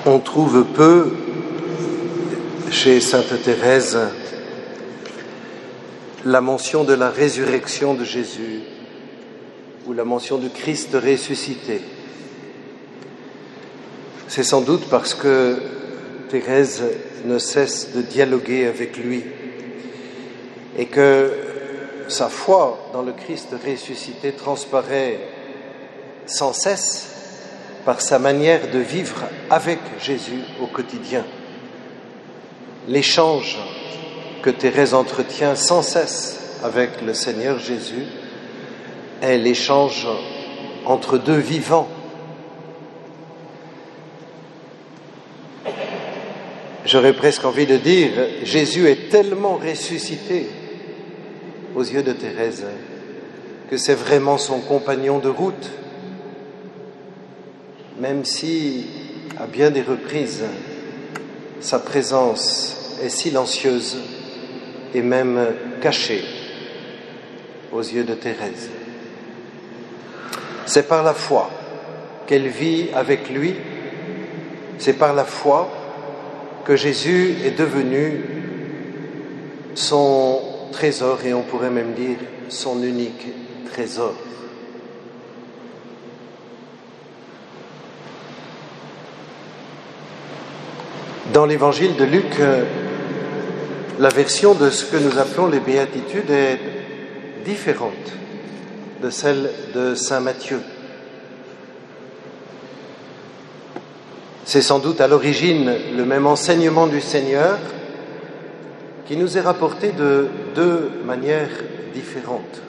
On trouve peu chez Sainte Thérèse la mention de la résurrection de Jésus ou la mention du Christ ressuscité. C'est sans doute parce que Thérèse ne cesse de dialoguer avec lui et que sa foi dans le Christ ressuscité transparaît sans cesse par sa manière de vivre avec Jésus au quotidien. L'échange que Thérèse entretient sans cesse avec le Seigneur Jésus est l'échange entre deux vivants. J'aurais presque envie de dire, Jésus est tellement ressuscité aux yeux de Thérèse que c'est vraiment son compagnon de route, même si, à bien des reprises, sa présence est silencieuse et même cachée aux yeux de Thérèse. C'est par la foi qu'elle vit avec lui, c'est par la foi que Jésus est devenu son trésor, et on pourrait même dire son unique trésor. Dans l'évangile de Luc, la version de ce que nous appelons les béatitudes est différente de celle de saint Matthieu. C'est sans doute à l'origine le même enseignement du Seigneur qui nous est rapporté de deux manières différentes.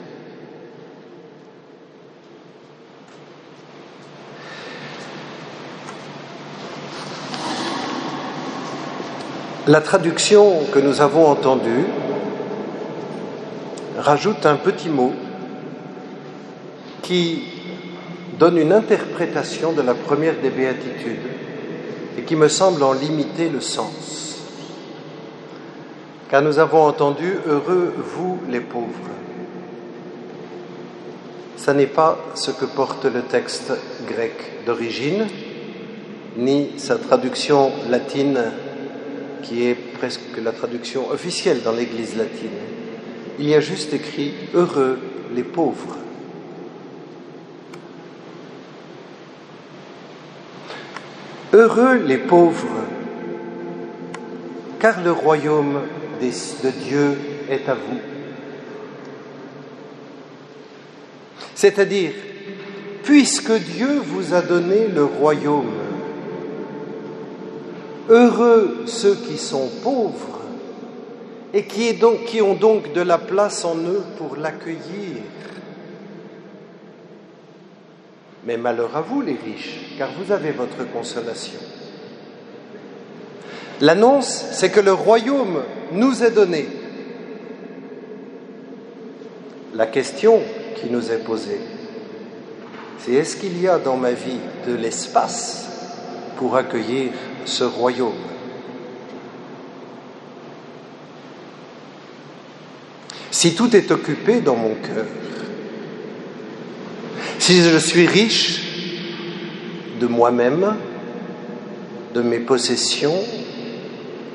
La traduction que nous avons entendue rajoute un petit mot qui donne une interprétation de la première des béatitudes et qui me semble en limiter le sens. Car nous avons entendu « Heureux vous les pauvres ». Ça n'est pas ce que porte le texte grec d'origine, ni sa traduction latine qui est presque la traduction officielle dans l'Église latine. Il y a juste écrit « Heureux les pauvres ». Heureux les pauvres, car le royaume de Dieu est à vous. C'est-à-dire, puisque Dieu vous a donné le royaume, heureux ceux qui sont pauvres et qui ont donc de la place en eux pour l'accueillir. Mais malheur à vous les riches, car vous avez votre consolation. L'annonce, c'est que le royaume nous est donné. La question qui nous est posée, c'est est-ce qu'il y a dans ma vie de l'espace pour accueillir ce royaume? Si tout est occupé dans mon cœur, si je suis riche de moi-même, de mes possessions,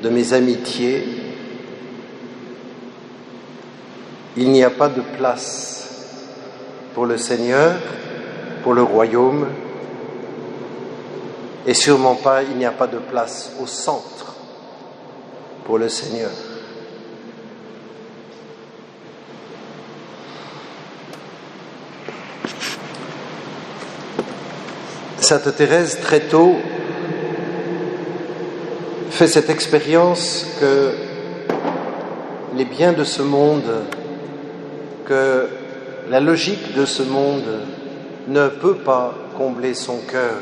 de mes amitiés, il n'y a pas de place pour le Seigneur, pour le royaume, et sûrement pas, il n'y a pas de place au centre pour le Seigneur. Sainte Thérèse, très tôt, fait cette expérience que les biens de ce monde, que la logique de ce monde ne peut pas combler son cœur.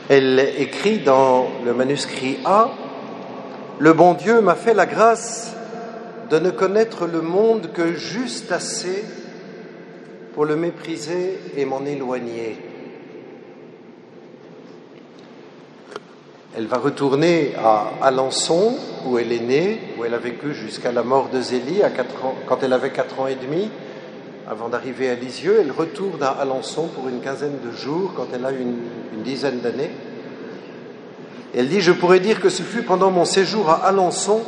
Elle écrit dans le manuscrit A, « Le bon Dieu m'a fait la grâce de ne connaître le monde que juste assez pour le mépriser et m'en éloigner. » Elle va retourner à Alençon, où elle est née, où elle a vécu jusqu'à la mort de Zélie, quand elle avait 4 ans et demi, avant d'arriver à Lisieux. Elle retourne à Alençon pour une quinzaine de jours quand elle a une dizaine d'années. Elle dit « Je pourrais dire que ce fut pendant mon séjour à Alençon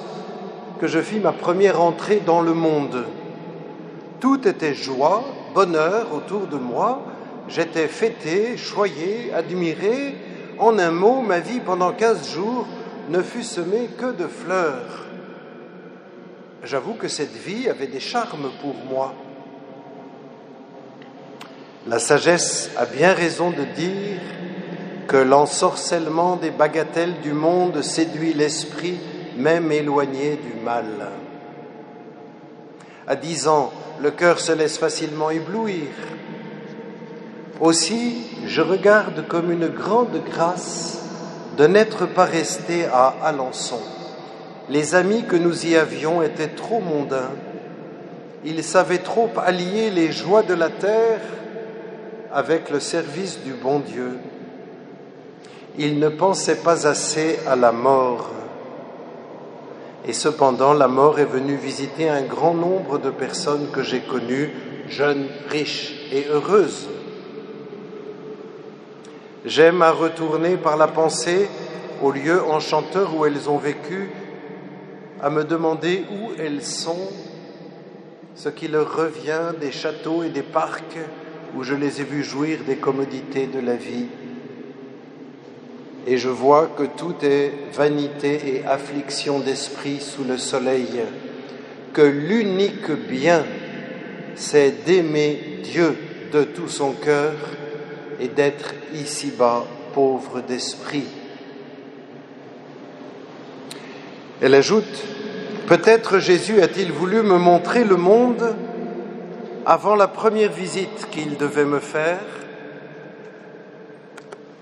que je fis ma première entrée dans le monde. Tout était joie, bonheur autour de moi. J'étais fêté, choyé, admiré. En un mot, ma vie pendant 15 jours ne fut semée que de fleurs. J'avoue que cette vie avait des charmes pour moi. La sagesse a bien raison de dire que l'ensorcellement des bagatelles du monde séduit l'esprit, même éloigné du mal. À 10 ans, le cœur se laisse facilement éblouir. Aussi, je regarde comme une grande grâce de n'être pas resté à Alençon. Les amis que nous y avions étaient trop mondains. Ils savaient trop allier les joies de la terre avec le service du bon Dieu. Ils ne pensaient pas assez à la mort. Et cependant, la mort est venue visiter un grand nombre de personnes que j'ai connues, jeunes, riches et heureuses. J'aime à retourner par la pensée aux lieux enchanteurs où elles ont vécu, à me demander où elles sont, ce qui leur revient des châteaux et des parcs où je les ai vues jouir des commodités de la vie. Et je vois que tout est vanité et affliction d'esprit sous le soleil, que l'unique bien, c'est d'aimer Dieu de tout son cœur et d'être ici-bas pauvre d'esprit. Elle ajoute, peut-être Jésus a-t-il voulu me montrer le monde avant la première visite qu'il devait me faire.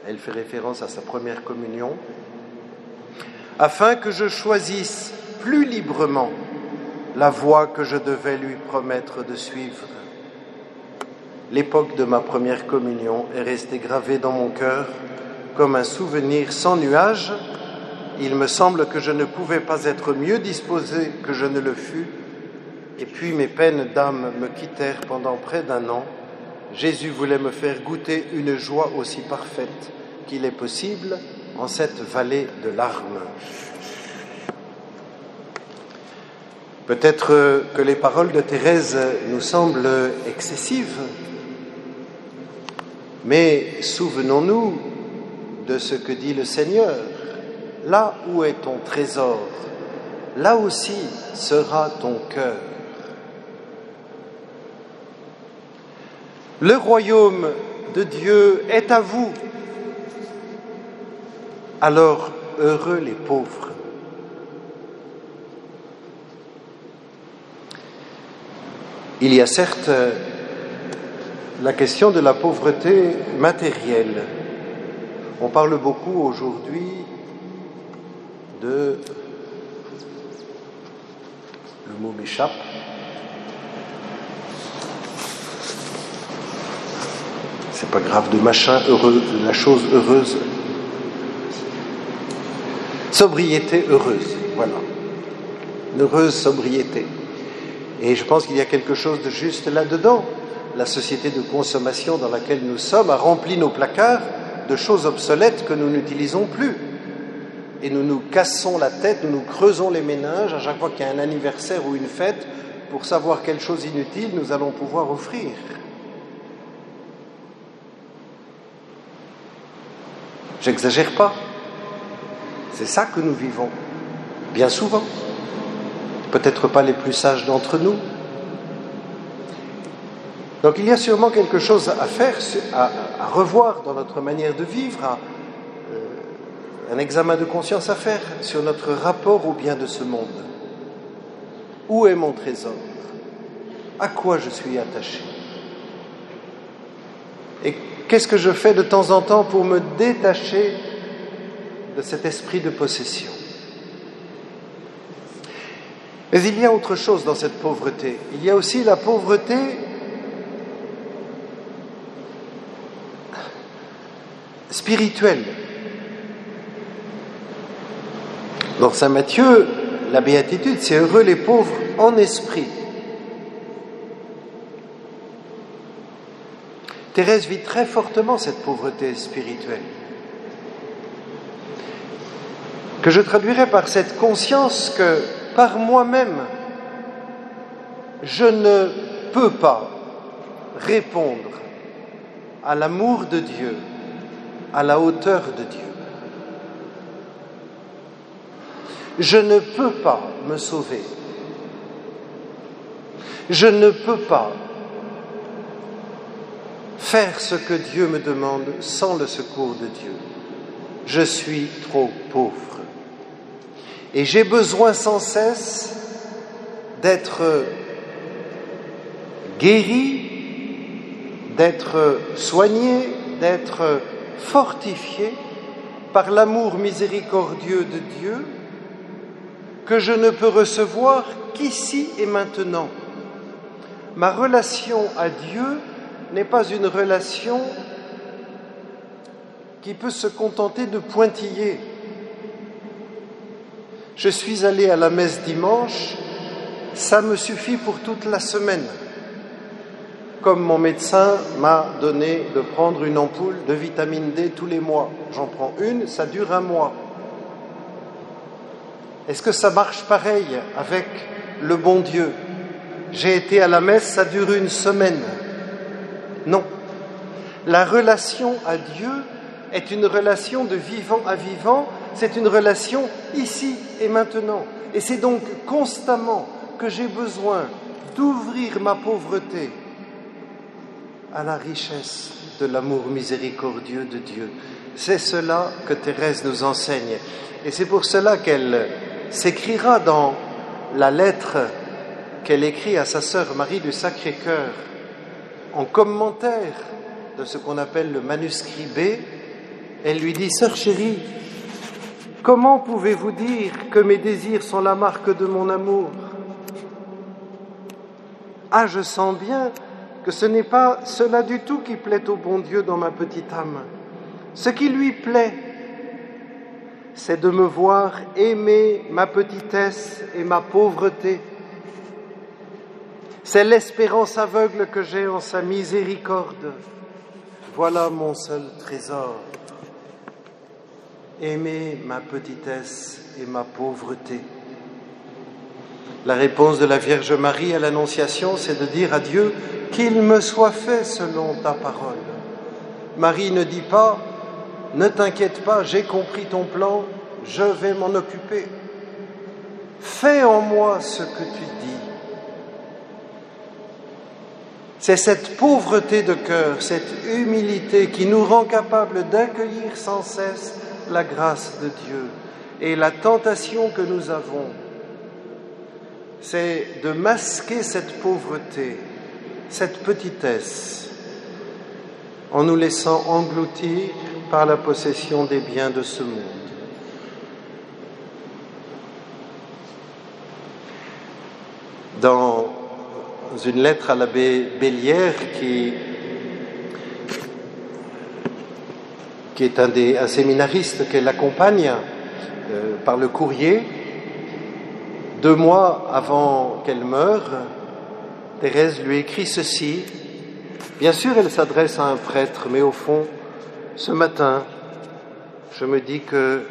Elle fait référence à sa première communion, afin que je choisisse plus librement la voie que je devais lui promettre de suivre. L'époque de ma première communion est restée gravée dans mon cœur comme un souvenir sans nuage. Il me semble que je ne pouvais pas être mieux disposé que je ne le fus, et puis mes peines d'âme me quittèrent pendant près d'1 an. Jésus voulait me faire goûter une joie aussi parfaite qu'il est possible en cette vallée de larmes. Peut-être que les paroles de Thérèse nous semblent excessives, mais souvenons-nous de ce que dit le Seigneur. Là où est ton trésor, là aussi sera ton cœur. Le royaume de Dieu est à vous. Alors, heureux les pauvres. Il y a certes la question de la pauvreté matérielle. On parle beaucoup aujourd'hui le mot m'échappe, c'est pas grave, de machin heureux, de la chose heureuse, sobriété heureuse, voilà, une heureuse sobriété. Et je pense qu'il y a quelque chose de juste là-dedans. La société de consommation dans laquelle nous sommes a rempli nos placards de choses obsolètes que nous n'utilisons plus. Et nous nous cassons la tête, nous nous creusons les méninges à chaque fois qu'il y a un anniversaire ou une fête pour savoir quelle chose inutile nous allons pouvoir offrir. J'exagère pas. C'est ça que nous vivons, bien souvent. Peut-être pas les plus sages d'entre nous. Donc il y a sûrement quelque chose à faire, à revoir dans notre manière de vivre, un examen de conscience à faire sur notre rapport au bien de ce monde. Où est mon trésor? À quoi je suis attaché? Et qu'est-ce que je fais de temps en temps pour me détacher de cet esprit de possession? Mais il y a autre chose dans cette pauvreté. Il y a aussi la pauvreté spirituelle. Dans Saint Matthieu, la béatitude, c'est heureux les pauvres en esprit. Thérèse vit très fortement cette pauvreté spirituelle, que je traduirais par cette conscience que par moi-même, je ne peux pas répondre à l'amour de Dieu, à la hauteur de Dieu. Je ne peux pas me sauver. Je ne peux pas faire ce que Dieu me demande sans le secours de Dieu. Je suis trop pauvre. Et j'ai besoin sans cesse d'être guéri, d'être soigné, d'être fortifié par l'amour miséricordieux de Dieu que je ne peux recevoir qu'ici et maintenant. Ma relation à Dieu n'est pas une relation qui peut se contenter de pointiller. Je suis allé à la messe dimanche, ça me suffit pour toute la semaine. Comme mon médecin m'a donné de prendre une ampoule de vitamine D tous les mois. J'en prends une, ça dure un mois. Est-ce que ça marche pareil avec le bon Dieu? J'ai été à la messe, ça dure une semaine. Non. La relation à Dieu est une relation de vivant à vivant, c'est une relation ici et maintenant. Et c'est donc constamment que j'ai besoin d'ouvrir ma pauvreté à la richesse de l'amour miséricordieux de Dieu. C'est cela que Thérèse nous enseigne. Et c'est pour cela qu'elle s'écrira dans la lettre qu'elle écrit à sa sœur Marie du Sacré-Cœur, en commentaire de ce qu'on appelle le manuscrit B, elle lui dit « Sœur chérie, comment pouvez-vous dire que mes désirs sont la marque de mon amour ? Ah, je sens bien que ce n'est pas cela du tout qui plaît au bon Dieu dans ma petite âme. Ce qui lui plaît, c'est de me voir aimer ma petitesse et ma pauvreté. C'est l'espérance aveugle que j'ai en sa miséricorde. Voilà mon seul trésor. Aimer ma petitesse et ma pauvreté. La réponse de la Vierge Marie à l'Annonciation, c'est de dire à Dieu qu'il me soit fait selon ta parole. Marie ne dit pas « Ne t'inquiète pas, j'ai compris ton plan, je vais m'en occuper. Fais en moi ce que tu dis. » C'est cette pauvreté de cœur, cette humilité qui nous rend capables d'accueillir sans cesse la grâce de Dieu. Et la tentation que nous avons, c'est de masquer cette pauvreté, cette petitesse, en nous laissant engloutir par la possession des biens de ce monde. Dans une lettre à l'abbé Bellière, qui est un séminariste qu'elle accompagne par le courrier, 2 mois avant qu'elle meure, Thérèse lui écrit ceci. Bien sûr, elle s'adresse à un prêtre, mais au fond, ce matin, je me dis que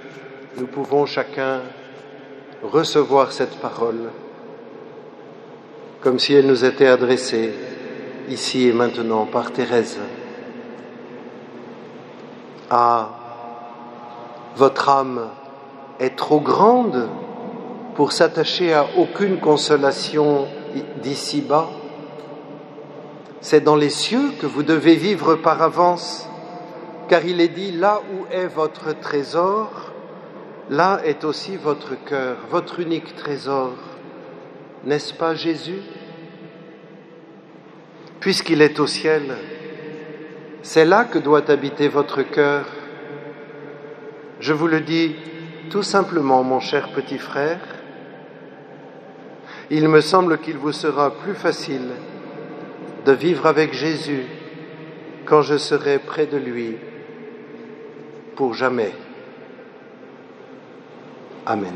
nous pouvons chacun recevoir cette parole comme si elle nous était adressée ici et maintenant par Thérèse. Ah, votre âme est trop grande pour s'attacher à aucune consolation d'ici-bas. C'est dans les cieux que vous devez vivre par avance, car il est dit, là où est votre trésor, là est aussi votre cœur, votre unique trésor. N'est-ce pas Jésus? Puisqu'il est au ciel, c'est là que doit habiter votre cœur. Je vous le dis tout simplement, mon cher petit frère, il me semble qu'il vous sera plus facile de vivre avec Jésus quand je serai près de lui pour jamais. Amen.